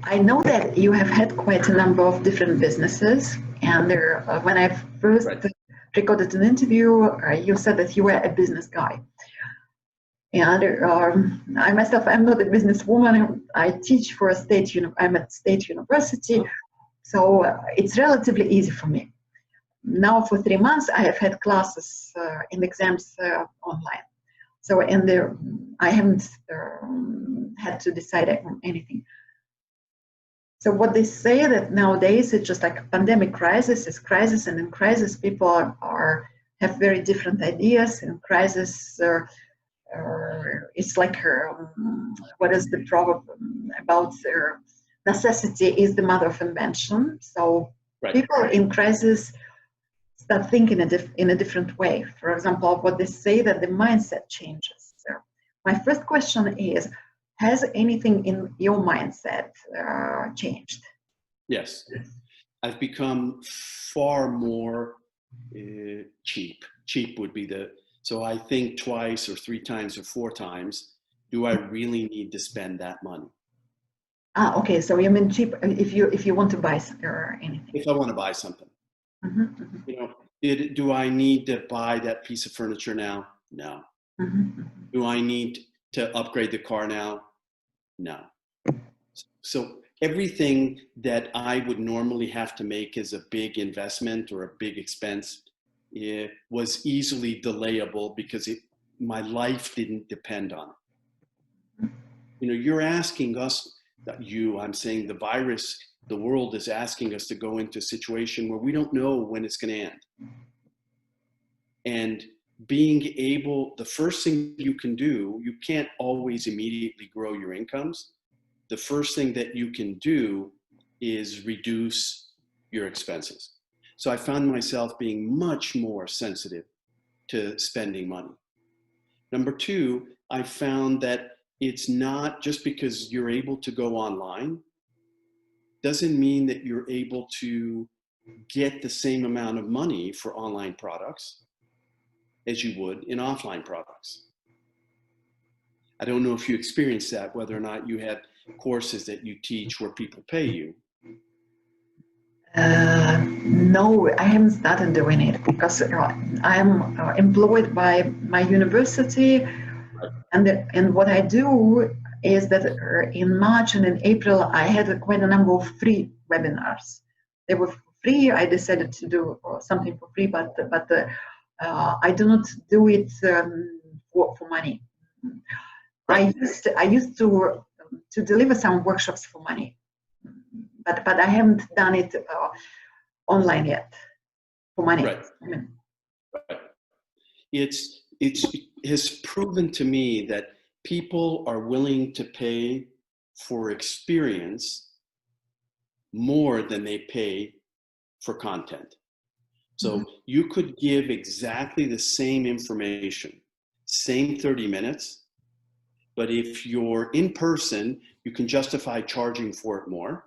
I know that you have had quite a number of different businesses, and when I first recorded an interview, you said that you were a business guy. And I myself, I'm not a businesswoman. I teach for I'm at state university, so it's relatively easy for me. Now for 3 months, I have had classes and exams online. So I haven't had to decide on anything. So what they say that nowadays it's just like a pandemic crisis is crisis, and in crisis people have very different ideas. In crisis, it's like what is the proverb about necessity is the mother of invention. So people in crisis start thinking in a different way. For example, what they say that the mindset changes. So my first question is, has anything in your mindset changed? Yes. I've become far more cheap. Cheap would be so I think twice or 3 times or 4 times, do I really need to spend that money? Okay. So you mean cheap if you want to buy or anything? If I want to buy something. Do I need to buy that piece of furniture now? No. Do I need to upgrade the car now? No. So everything that I would normally have to make as a big investment or a big expense was easily delayable because my life didn't depend on it. You're asking us, I'm saying the virus, the world is asking us to go into a situation where we don't know when it's going to end. And the first thing you can do, you can't always immediately grow your incomes. The first thing that you can do is reduce your expenses. So I found myself being much more sensitive to spending money. Number 2, I found that it's not just because you're able to go online, doesn't mean that you're able to get the same amount of money for online products as you would in offline products. I don't know if you experienced that, whether or not you had courses that you teach where people pay you. No, I haven't started doing it because I'm employed by my university, and what I do is that in March and in April I had quite a number of free webinars. They were free. I decided to do something for free, but I do not do it for money. I used to deliver some workshops for money, but I haven't done it online yet for money. Right. It has proven to me that people are willing to pay for experience more than they pay for content. So you could give exactly the same information, same 30 minutes, but if you're in person, you can justify charging for it more.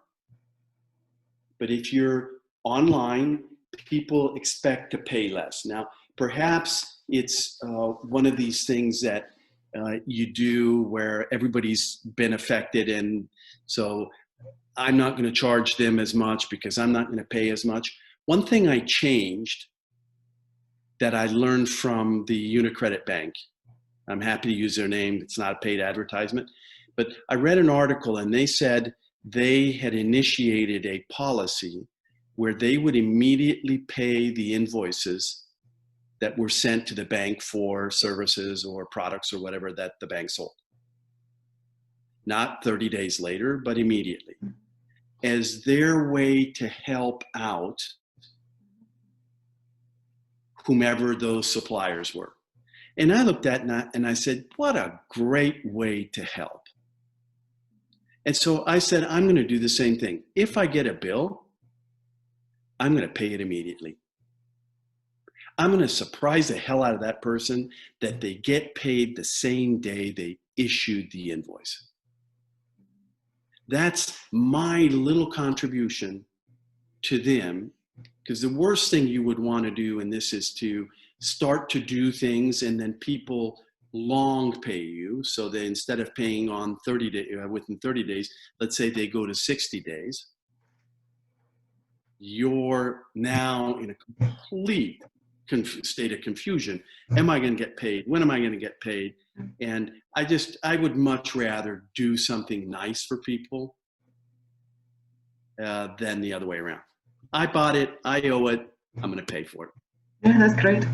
But if you're online, people expect to pay less. Now, perhaps it's one of these things that you do where everybody's been affected, and so I'm not going to charge them as much because I'm not going to pay as much. One thing I changed that I learned from the UniCredit Bank, I'm happy to use their name, it's not a paid advertisement, but I read an article and they said they had initiated a policy where they would immediately pay the invoices that were sent to the bank for services or products or whatever that the bank sold. Not 30 days later, but immediately, as their way to help out whomever those suppliers were. And I looked at it and I said, what a great way to help. And so I said, I'm going to do the same thing. If I get a bill, I'm going to pay it immediately. I'm going to surprise the hell out of that person that they get paid the same day they issued the invoice. That's my little contribution to them, because the worst thing you would want to do in this is to start to do things and then people long pay you. So they, instead of paying on 30 days, within 30 days, let's say they go to 60 days, you're now in a complete state of confusion. Am I going to get paid? When am I going to get paid? And I would much rather do something nice for people than the other way around. I bought it, I owe it, I'm going to pay for it. Yeah, that's great.